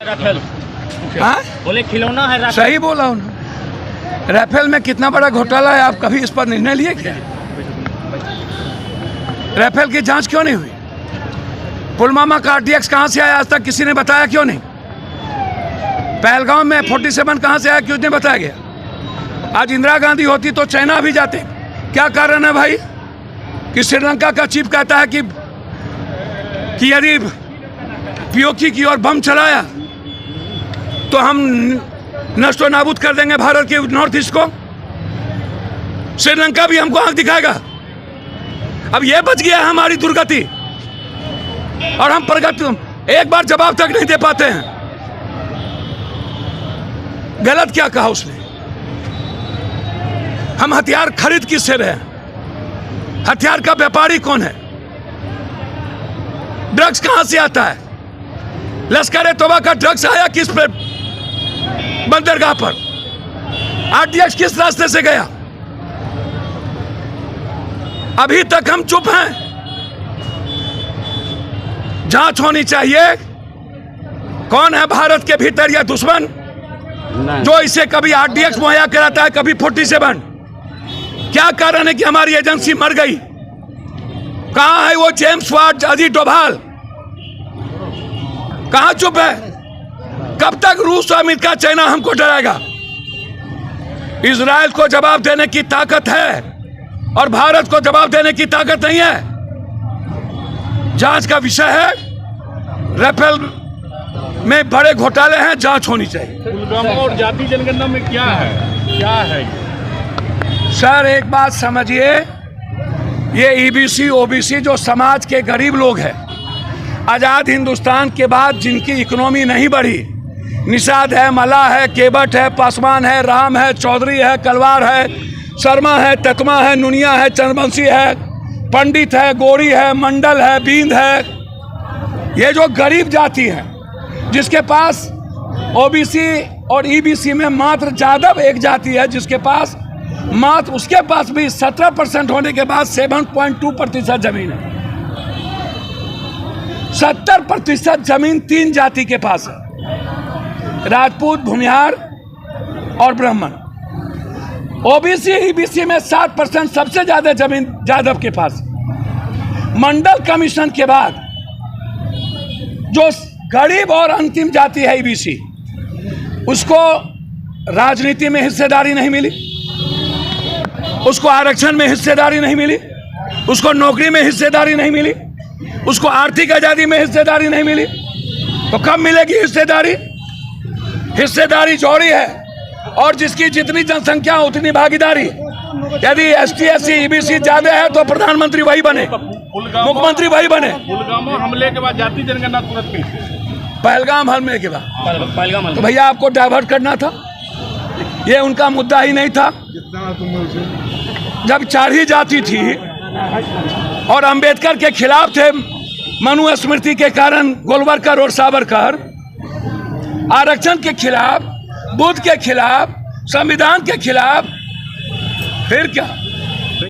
Rafale हाँ? बोले खिलौना है राफेल। सही बोला उन्होंने। राफेल में कितना बड़ा घोटाला है, आप कभी इस पर निर्णय लिए क्या? राफेल की जांच क्यों नहीं हुई? पुलवामा का RTX कहां से आया, आज तक किसी ने बताया क्यों नहीं? पहलगाम में 47 कहां से आया, क्यों नहीं बताया गया? आज इंदिरा गांधी होती तो चाइना भी जाते। क्या कारण है भाई कि श्रीलंका का चीफ कहता है कि यदि POK की ओर बम चलाया तो हम नष्टो नाबूद कर देंगे भारत के नॉर्थ ईस्ट को। श्रीलंका भी हमको आंख दिखाएगा। अब यह बच गया है हमारी दुर्गति, और हम प्रगति एक बार जवाब तक नहीं दे पाते हैं। गलत क्या कहा उसने? हम हथियार खरीद किससे रहे? हथियार का व्यापारी कौन है? ड्रग्स कहां से आता है? लश्कर ए तौबा का ड्रग्स आया किस पे? बंदरगाह पर। RTX किस रास्ते से गया? अभी तक हम चुप हैं। जांच होनी चाहिए। कौन है भारत के भीतर यह दुश्मन जो इसे कभी RTX मुहैया कराता है, कभी 47? क्या कारण है कि हमारी एजेंसी मर गई? कहां है वो जेम्स वाट, अजीत डोभाल? कहां चुप है? कब तक रूस, अमेरिका, चाइना हमको डराएगा? इजराइल को जवाब देने की ताकत है और भारत को जवाब देने की ताकत नहीं है। जांच का विषय है। राफेल में बड़े घोटाले हैं, जांच होनी चाहिए। पुलवामा और जाति जनगणना में क्या है सर एक बात समझिए, ये EBC OBC जो समाज के गरीब लोग हैं, आजाद हिंदुस्तान के बाद जिनकी इकोनॉमी नहीं बढ़ी, निषाद है, मला है, केवट है, पासवान है, राम है, चौधरी है, कलवार है, शर्मा है, तकमा है, नुनिया है, चंद्रवंशी है, पंडित है, गोरी है, मंडल है, बींद है, ये जो गरीब जाति है, जिसके पास OBC और EBC में मात्र यादव एक जाति है जिसके पास मात्र, उसके पास भी 17% होने के बाद 7.2% जमीन है। 70% जमीन 3 जाति के पास है, राजपूत, भूमिहार और ब्राह्मण। OBC EBC में 7% सबसे ज्यादा जमीन यादव के पास। मंडल कमीशन के बाद जो गरीब और अंतिम जाति है EBC, उसको राजनीति में हिस्सेदारी नहीं मिली, उसको आरक्षण में हिस्सेदारी नहीं मिली, उसको नौकरी में हिस्सेदारी नहीं मिली, उसको आर्थिक आजादी में हिस्सेदारी नहीं मिली। तो कब मिलेगी हिस्सेदारी? हिस्सेदारी जौहरी है, और जिसकी जितनी जनसंख्या उतनी भागीदारी। यदि ST SC EBC ज्यादा है तो प्रधानमंत्री वही बने, मुख्यमंत्री वही बने। पुलवामा हमले के बाद जाति जनगणना तुरंत की। पहलगाम हमले के बाद पहलगाम तो भैया आपको डाइवर्ट करना था, ये उनका मुद्दा ही नहीं था। जब 4 ही जाति थी और अंबेडकर के खिलाफ थे, मनुस्मृति के कारण गोलवरकर और सावरकर, आरक्षण के खिलाफ, बुद्ध के खिलाफ, संविधान के खिलाफ, फिर क्या?